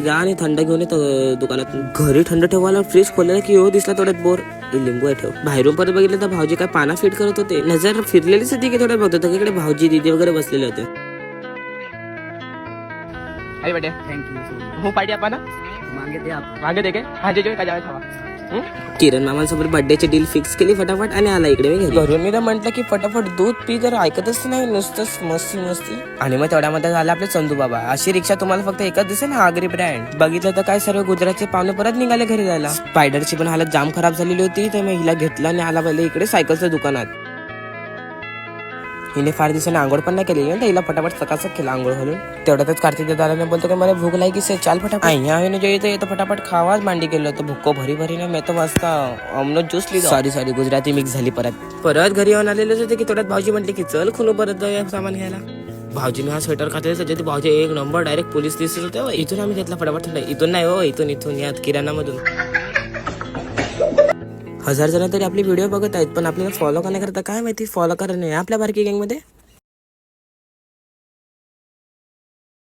जा आणि थंड घेऊन येतो दुकानातून. घरी थंड ठेवायला फ्रीज खोलला की हो दिसला थोड्यात बोर लिंबू आहे ठेव. बाहेरून परत बघितलं तर भाऊजी काय पाना फिट करत होते. नजर फिरलेलीच होती की थोड्यात बघतो इकडे भाऊजी दीदी वगैरे बसलेले होते. अरे बेटे थँक्यू. हो पार्टी आपण मागे दे काय भाजी जेवण काय जावे खावा. किरण मामांसोबत बर्थडेची डील फिक्स केली फटाफट आणि आला इकडे. मी घरून मी म्हटलं की फटाफट दूध पी, तर ऐकतच नाही, नुसतंच मस्ती मस्ती. आणि मग तेवढ्यामध्ये झाला आपले चंदू बाबा. अशी रिक्षा तुम्हाला फक्त एकच दिसेल ना, आगरी ब्रँड. बघितलं तर काय सर्व गुजरातचे पाहुणे परत निघाले घरी जायला. स्पायडरची पण हालत जाम खराब झालेली होती, तर मग हिला घेतलं आणि आला पहिले इकडे सायकलच्या दुकानात. हिने फार दिवसाने आंघोळ पण नाही केलेली ना, हिला फटाफट सकाळच केला आंघोळ घालून. तेवढ्यातच कार्तिक दादाने बोलतो की मला भूक लागली से चाल फटाफट. અહીંયા जो येतो फटाफट खावाच मांडी गेलो होतो. भुक्को भरी भरी ना, मी तर मस्त अमनो ज्यूस लिहिलं. सॉरी गुजराती मिक्स झाली. परत घरी येऊन आलेलेच होते की थोड्यात भाऊजी म्हटले की चल खुलो परत जाऊया सामान घ्यायला. भाऊजीने हा स्वेटर घातलेला सध्या भाऊजी एक नंबर डायरेक्ट पोलीस दिसत होते. इथून आम्ही घेतला फटाफट. इथून नाही हो, इथून यात किराणामधून. 1000 जण तरी आपली व्हिडिओ बघत आहेत, पण आपल्याला फॉलो का नाही करता काय माहिती. फॉलो करा नाही आपल्या बारकी गँग मध्ये.